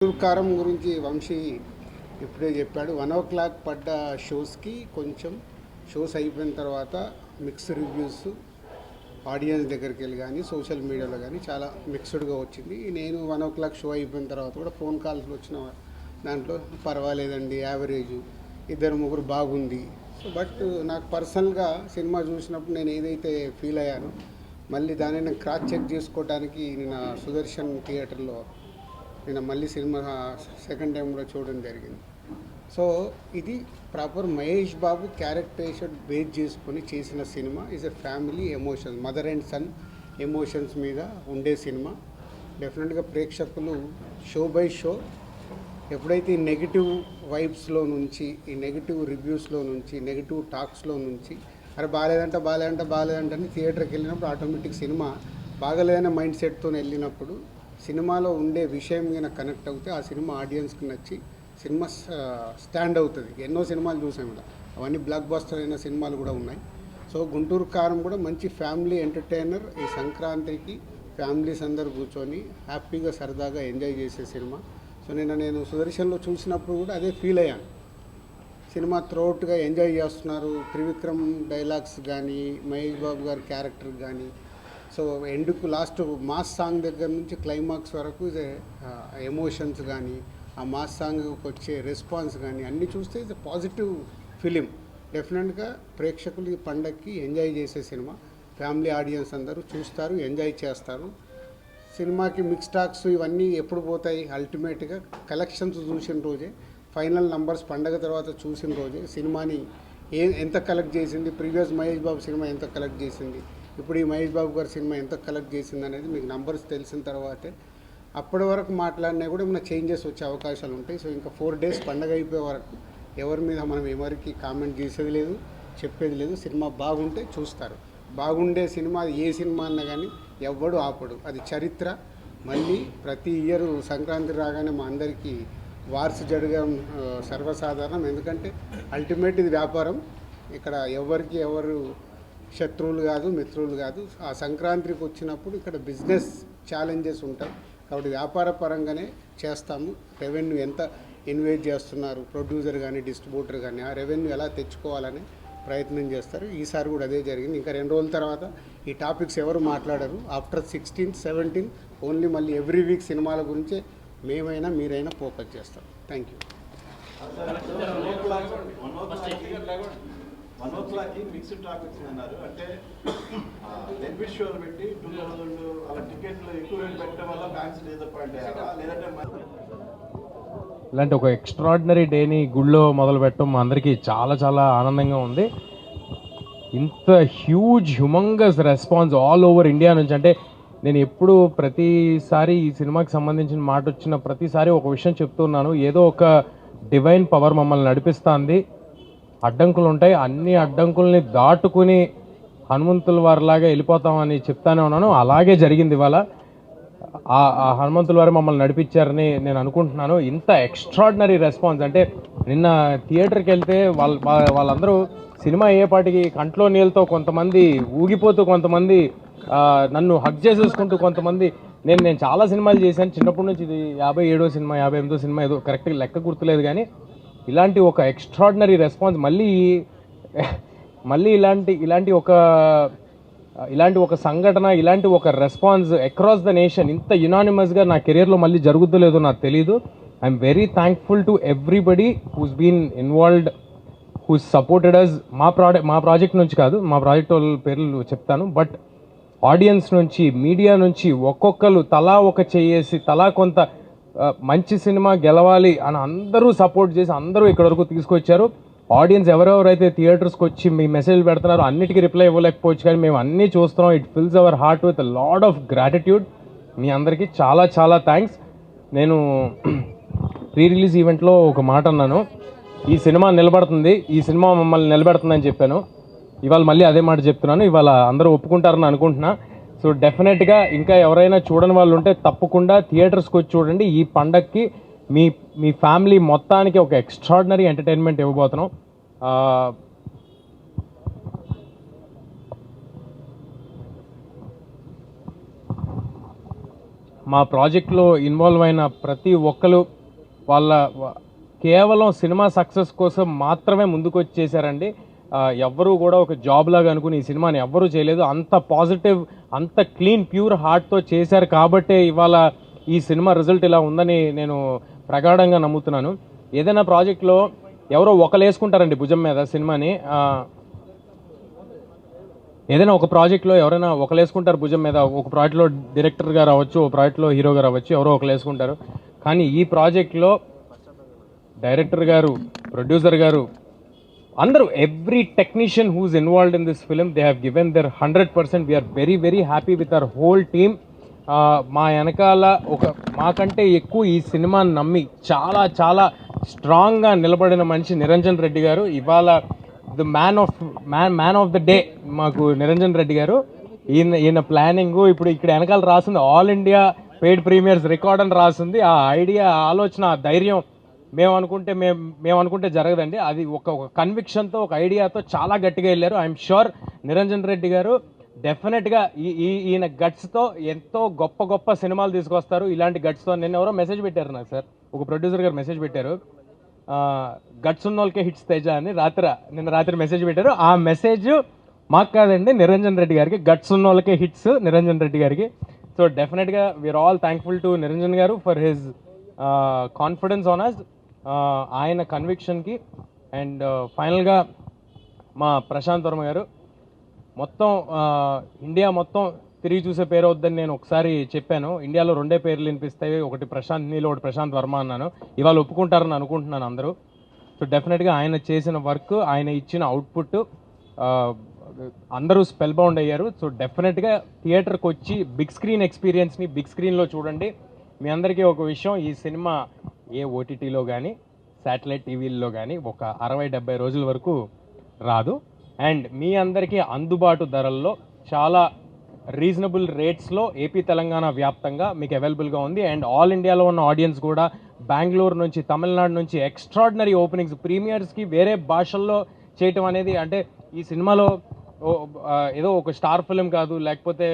కారం గురించి వంశీ ఇప్పుడే చెప్పాడు. 1 o'clock పడ్డ షోస్కి కొంచెం షోస్ అయిపోయిన తర్వాత మిక్స్ రివ్యూస్ ఆడియన్స్ దగ్గరికి వెళ్ళి కానీ సోషల్ మీడియాలో కానీ చాలా మిక్స్డ్గా వచ్చింది. నేను 1 o'clock షో అయిపోయిన తర్వాత కూడా ఫోన్ కాల్స్ వచ్చిన దాంట్లో పర్వాలేదండి, యావరేజ్, 2-3 బాగుంది. సో బట్ నాకు పర్సనల్గా సినిమా చూసినప్పుడు నేను ఏదైతే ఫీల్ అయ్యానో మళ్ళీ దాన్ని నేను క్రాస్ చెక్ చేసుకోవడానికి నేను సుదర్శన్ థియేటర్లో నేను మళ్ళీ సినిమా సెకండ్ టైం కూడా చూడడం జరిగింది. సో ఇది proper Mahesh Babu characterisation base చేసుకొని చేసిన సినిమా. Is a family emotions, mother and son emotions మీద ఉండే సినిమా. డెఫినెట్గా ప్రేక్షకులు షో బై షో ఎప్పుడైతే ఈ నెగిటివ్ వైబ్స్లో నుంచి, ఈ నెగిటివ్ రివ్యూస్లో నుంచి, నెగిటివ్ టాక్స్లో నుంచి అరే బాగాలేదంటే అని థియేటర్కి వెళ్ళినప్పుడు ఆటోమేటిక్ సినిమా బాగలేదనే మైండ్ సెట్తో వెళ్ళినప్పుడు సినిమాలో ఉండే విషయం మీద కనెక్ట్ అవుతే ఆ సినిమా ఆడియన్స్కి నచ్చి సినిమా స్టాండ్ అవుతుంది. ఎన్నో సినిమాలు చూసాం ఇలా, అవన్నీ బ్లాక్ బస్టర్ అయిన సినిమాలు కూడా ఉన్నాయి. సో గుంటూరు కారం కూడా మంచి ఫ్యామిలీ ఎంటర్టైనర్. ఈ సంక్రాంతికి ఫ్యామిలీస్ అందరూ కూర్చొని హ్యాపీగా సరదాగా ఎంజాయ్ చేసే సినిమా. సో నేను సుదర్శన్లో చూసినప్పుడు కూడా అదే ఫీల్ అయ్యాను. సినిమా త్రూఅవుట్గా ఎంజాయ్ చేస్తున్నారు. త్రివిక్రమ్ డైలాగ్స్ కానీ, మహేష్ బాబు గారి క్యారెక్టర్ కానీ, సో ఎండుకు లాస్ట్ మాస్ సాంగ్ దగ్గర నుంచి క్లైమాక్స్ వరకు ఎమోషన్స్ కానీ, ఆ మాస్ సాంగ్కి వచ్చే రెస్పాన్స్ కానీ అన్నీ చూస్తే ఇది పాజిటివ్ ఫిలిం. డెఫినెట్గా ప్రేక్షకులు ఈ పండగకి ఎంజాయ్ చేసే సినిమా. ఫ్యామిలీ ఆడియన్స్ అందరూ చూస్తారు, ఎంజాయ్ చేస్తారు. సినిమాకి మిక్స్ టాక్స్ ఇవన్నీ ఎప్పుడు పోతాయి? అల్టిమేట్గా కలెక్షన్స్ చూసిన రోజే, ఫైనల్ నంబర్స్ పండగ తర్వాత చూసిన రోజే సినిమాని ఎంత కలెక్ట్ చేసింది, ప్రీవియస్ మహేష్ బాబు సినిమా ఎంత కలెక్ట్ చేసింది, ఇప్పుడు ఈ మహేష్ బాబు గారి సినిమా ఎంత కలెక్ట్ చేసింది అనేది మీకు నంబర్స్ తెలిసిన తర్వాతే అప్పటి వరకు మాట్లాడినా కూడా ఏమైనా చేంజెస్ వచ్చే అవకాశాలు ఉంటాయి. సో ఇంకా 4 days పండగ అయిపోయే వరకు ఎవరి మీద మనం ఎవరికి కామెంట్ చేసేది లేదు, చెప్పేది లేదు. సినిమా బాగుంటే చూస్తారు. బాగుండే సినిమా ఏ సినిమా అన్నా కానీ ఎవ్వడు ఆపడు, అది చరిత్ర. మళ్ళీ ప్రతి ఇయర్ సంక్రాంతి రాగానే మా అందరికీ వార్స్ జరగడం సర్వసాధారణం. ఎందుకంటే అల్టిమేట్ ఇది వ్యాపారం. ఇక్కడ ఎవరు శత్రువులు కాదు, మిత్రులు కాదు. ఆ సంక్రాంతికి వచ్చినప్పుడు ఇక్కడ బిజినెస్ ఛాలెంజెస్ ఉంటాయి కాబట్టి వ్యాపార పరంగానే చేస్తాము. రెవెన్యూ ఎంత ఇన్వెస్ట్ చేస్తున్నారు ప్రొడ్యూసర్ కానీ డిస్ట్రిబ్యూటర్ కానీ, ఆ రెవెన్యూ ఎలా తెచ్చుకోవాలని ప్రయత్నం చేస్తారు. ఈసారి కూడా అదే జరిగింది. ఇంకా 2 రోజుల తర్వాత ఈ టాపిక్స్ ఎవరు మాట్లాడరు. ఆఫ్టర్ 16th, 17th ఓన్లీ మళ్ళీ ఎవ్రీ వీక్ సినిమాల గురించే మేమైనా మీరైనా ఫోకస్ చేస్తాం. Thank you. 1 o'clock mixed talk వచ్చిందన్నారు. అంటే డెబ్యూట్ షోలు పెట్టి 2,000 అలా టికెట్లు ఎక్కువ రేట్ పెట్టడం వల్ల ఫ్యాన్స్ డిసప్పాయింట్ అయ్యారా, లేదంటే ఇలాంటి ఒక ఎక్స్ట్రాడినరీ డేని గుళ్ళో మొదలు పెట్టడం మా అందరికీ చాలా చాలా ఆనందంగా ఉంది. ఇంత humongous response all over India నుంచి. అంటే నేను ఎప్పుడు ప్రతిసారి ఈ సినిమాకి సంబంధించిన మాట వచ్చిన ప్రతిసారి ఒక విషయం చెప్తున్నాను, ఏదో ఒక డివైన్ పవర్ మమ్మల్ని నడిపిస్తుంది. అడ్డంకులు ఉంటాయి, అన్ని అడ్డంకుల్ని దాటుకుని హనుమంతుల వారిలాగా వెళ్ళిపోతామని చెప్తానే ఉన్నాను. అలాగే జరిగింది. ఇవాళ ఆ హనుమంతుల వారు మమ్మల్ని నడిపించారని నేను అనుకుంటున్నాను. ఇంత ఎక్స్ట్రాడినరీ రెస్పాన్స్ అంటే నిన్న థియేటర్కి వెళ్తే వాళ్ళందరూ సినిమా అయ్యేపాటికి కంట్లో నీళ్ళతో కొంతమంది ఊగిపోతూ, కొంతమంది నన్ను హగ్ చేసేసుకుంటూ, కొంతమంది నేను చాలా సినిమాలు చేశాను చిన్నప్పటి నుంచి. ఇది 57వ సినిమా, 58వ సినిమా, ఏదో కరెక్ట్గా లెక్క గుర్తులేదు. కానీ ఇలాంటి ఒక ఎక్స్ట్రాడినరీ రెస్పాన్స్ మళ్ళీ ఇలాంటి ఒక సంఘటన, ఇలాంటి ఒక రెస్పాన్స్ అక్రాస్ ద నేషన్ ఇంత యునానిమస్గా నా కెరియర్లో మళ్ళీ జరుగుతుందో లేదో నాకు తెలీదు. I'm very thankful to everybody who's been involved, who's supported us. మా ప్రాజెక్ట్ నుంచి కాదు, మా ప్రాజెక్ట్ వాళ్ళ పేర్లు చెప్తాను, బట్ ఆడియన్స్ నుంచి, మీడియా నుంచి ఒక్కొక్కరు తలా ఒక చేసి, తలా కొంత మంచి సినిమా గెలవాలి అని అందరూ సపోర్ట్ చేసి అందరూ ఇక్కడ వరకు తీసుకొచ్చారు. ఆడియన్స్ ఎవరెవరైతే థియేటర్స్కి వచ్చి మీ మెసేజ్ పెడుతున్నారో అన్నిటికీ రిప్లై ఇవ్వలేకపోవచ్చు, కానీ మేము అన్నీ చూస్తున్నాం. It fills our heart with lot of gratitude. మీ అందరికీ చాలా చాలా థ్యాంక్స్. నేను ప్రీ రిలీజ్ ఈవెంట్లో ఒక మాట అన్నాను, ఈ సినిమా నిలబడుతుంది, ఈ సినిమా మమ్మల్ని నిలబెడుతుందని చెప్పాను. ఇవాళ మళ్ళీ అదే మాట చెప్తున్నాను. ఇవాళ అందరూ ఒప్పుకుంటారని అనుకుంటున్నా. సో డెఫినెట్గా ఇంకా ఎవరైనా చూడని వాళ్ళు ఉంటే తప్పకుండా థియేటర్స్కి వచ్చి చూడండి. ఈ పండగకి మీ ఫ్యామిలీ మొత్తానికి ఒక ఎక్స్ట్రాడినరీ ఎంటర్టైన్మెంట్ ఇవ్వబోతున్నాం. మా ప్రాజెక్ట్లో ఇన్వాల్వ్ అయిన ప్రతి ఒక్కరు వాళ్ళ కేవలం సినిమా సక్సెస్ కోసం మాత్రమే ముందుకు వచ్చి చేశారండి. ఎవ్వరూ కూడా ఒక జాబ్ లాగా అనుకుని ఈ సినిమాని ఎవ్వరూ చేయలేదు. అంత పాజిటివ్, అంత క్లీన్, ప్యూర్ హార్ట్తో చేశారు కాబట్టే ఇవాళ ఈ సినిమా రిజల్ట్ ఇలా ఉందని నేను ప్రగాఢంగా నమ్ముతున్నాను. ఏదైనా ప్రాజెక్ట్లో ఎవరో ఒకరు వేసుకుంటారండి భుజం మీద సినిమాని. ఏదైనా ఒక ప్రాజెక్ట్లో ఎవరైనా ఒకరు వేసుకుంటారు భుజం మీద. ఒక ప్రాజెక్ట్లో డైరెక్టర్ గారు అవ్వచ్చు, ఒక ప్రాజెక్ట్లో హీరో గారు అవ్వచ్చు, ఎవరో ఒకరు వేసుకుంటారు. కానీ ఈ ప్రాజెక్ట్లో డైరెక్టర్ గారు, ప్రొడ్యూసర్ గారు, అందరూ, every technician who's involved in this film, they have given their 100%. We're very very happy with our whole team. మా వెనకాల మాకంటే ఎక్కువ ఈ సినిమాని నమ్మి చాలా చాలా స్ట్రాంగ్గా నిలబడిన మనిషి నిరంజన్ రెడ్డి గారు. ఇవాళ the man of the day మాకు నిరంజన్ రెడ్డి గారు. ఈయన ప్లానింగ్, ఇప్పుడు ఇక్కడ వెనకాల రాసింది all India paid premieres record అని రాసింది. ఆ ఐడియా, ఆలోచన, ఆ ధైర్యం మేము అనుకుంటే జరగదండి. అది ఒక కన్విక్షన్తో, ఒక ఐడియాతో చాలా గట్టిగా వెళ్ళారు. ఐఎమ్ షూర్ నిరంజన్ రెడ్డి గారు డెఫినెట్గా ఈయన గట్స్తో ఎంతో గొప్ప గొప్ప సినిమాలు తీసుకొస్తారు. ఇలాంటి గట్స్తో నిన్న ఎవరో మెసేజ్ పెట్టారు నాకు, సార్, ఒక ప్రొడ్యూసర్ గారు మెసేజ్ పెట్టారు, గట్స్ ఉన్న వాళ్ళకే హిట్స్ తేజ అని. నిన్న రాత్రి మెసేజ్ పెట్టారు. ఆ మెసేజ్ మాకు కాదండి, నిరంజన్ రెడ్డి గారికి. గట్స్ ఉన్న వాళ్ళకే హిట్స్ నిరంజన్ రెడ్డి గారికి. సో డెఫినెట్గా we are all thankful to Niranjan గారు for his confidence on us, ఆయన కన్విక్షన్కి. అండ్ ఫైనల్గా మా ప్రశాంత్ వర్మ గారు, మొత్తం ఇండియా మొత్తం తిరిగి చూసే పేరు వద్దని నేను ఒకసారి చెప్పాను. ఇండియాలో 2 పేర్లు వినిపిస్తాయి, ఒకటి ప్రశాంత్ నీల్, ఒకటి ప్రశాంత్ వర్మ అన్నాను. ఇవాళ ఒప్పుకుంటారని అనుకుంటున్నాను అందరూ. సో డెఫినెట్గా ఆయన చేసిన వర్క్, ఆయన ఇచ్చిన అవుట్పుట్ అందరూ స్పెల్ బౌండ్ అయ్యారు. సో డెఫినెట్గా థియేటర్కి వచ్చి బిగ్ స్క్రీన్ ఎక్స్పీరియన్స్ని బిగ్ స్క్రీన్లో చూడండి. మీ అందరికీ ఒక విషయం, ఈ సినిమా ఏ ఓటీటీలో కానీ శాటిలైట్ టీవీల్లో కానీ ఒక 60-70 రోజుల వరకు రాదు. అండ్ మీ అందరికీ అందుబాటు ధరల్లో, చాలా రీజనబుల్ రేట్స్లో ఏపీ తెలంగాణ వ్యాప్తంగా మీకు అవైలబుల్గా ఉంది. అండ్ ఆల్ ఇండియాలో ఉన్న ఆడియన్స్ కూడా బెంగళూరు నుంచి, తమిళనాడు నుంచి ఎక్స్ట్రాడినరీ ఓపెనింగ్స్, ప్రీమియర్స్కి వేరే భాషల్లో చేయటం అనేది, అంటే ఈ సినిమాలో ఏదో ఒక స్టార్ ఫిలిం కాదు, లేకపోతే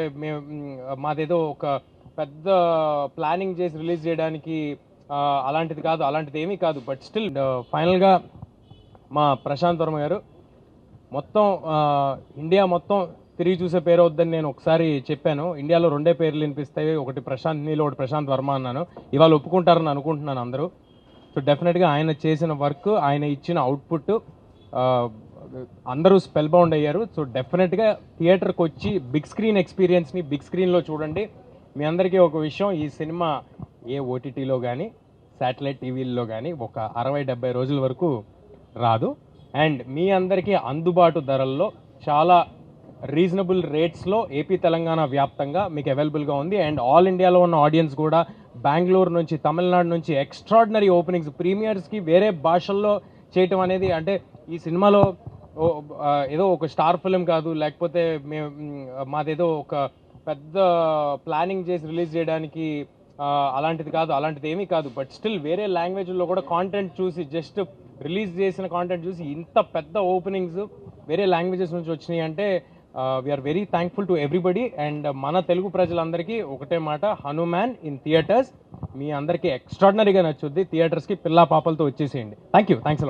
మాదేదో ఒక పెద్ద ప్లానింగ్ చేసి రిలీజ్ చేయడానికి అలాంటిది కాదు, అలాంటిది ఏమీ కాదు. బట్ స్టిల్ ఫైనల్గా మా ప్రశాంత్ వర్మ గారు, మొత్తం ఇండియా మొత్తం తిరిగి చూసే పేరు వద్దని నేను ఒకసారి చెప్పాను. ఇండియాలో 2 పేర్లు వినిపిస్తాయి, ఒకటి ప్రశాంత్ నీల్, ఒకటి ప్రశాంత్ వర్మ అన్నాను. ఇవాళ ఒప్పుకుంటారని అనుకుంటున్నాను అందరూ. సో డెఫినెట్గా ఆయన చేసిన వర్క్, ఆయన ఇచ్చిన అవుట్పుట్ అందరూ స్పెల్ బౌండ్ అయ్యారు. సో డెఫినెట్గా థియేటర్కి వచ్చి బిగ్ స్క్రీన్ ఎక్స్పీరియన్స్ని బిగ్ స్క్రీన్లో చూడండి. మీ అందరికీ ఒక విషయం, ఈ సినిమా ఏ ఓటీటీలో కానీ శాటిలైట్ టీవీల్లో కానీ ఒక 60-70 రోజుల వరకు రాదు. అండ్ మీ అందరికీ అందుబాటు ధరల్లో, చాలా రీజనబుల్ రేట్స్లో ఏపీ తెలంగాణ వ్యాప్తంగా మీకు అవైలబుల్గా ఉంది. అండ్ ఆల్ ఇండియాలో ఉన్న ఆడియన్స్ కూడా బెంగళూరు నుంచి, తమిళనాడు నుంచి ఎక్స్ట్రాడినరీ ఓపెనింగ్స్, ప్రీమియర్స్కి వేరే భాషల్లో చేయటం అనేది, అంటే ఈ సినిమాలో ఏదో ఒక స్టార్ ఫిలిం కాదు, లేకపోతే మాదేదో ఒక పెద్ద ప్లానింగ్ చేసి రిలీజ్ చేయడానికి అలాంటిది కాదు, అలాంటిది ఏమీ కాదు. బట్ స్టిల్ వేరే లాంగ్వేజ్లో కూడా కాంటెంట్ చూసి, జస్ట్ రిలీజ్ చేసిన కాంటెంట్ చూసి ఇంత పెద్ద ఓపెనింగ్స్ వేరే లాంగ్వేజెస్ నుంచి వచ్చినాయి అంటే we're very thankful to everybody. And మన తెలుగు ప్రజలందరికీ ఒకటే మాట, హనుమాన్ ఇన్ థియేటర్స్. మీ అందరికీ ఎక్స్ట్రాడినరీగా నచ్చుద్ది. థియేటర్స్కి పిల్లా పాపలతో వచ్చేసేయండి. థ్యాంక్స్.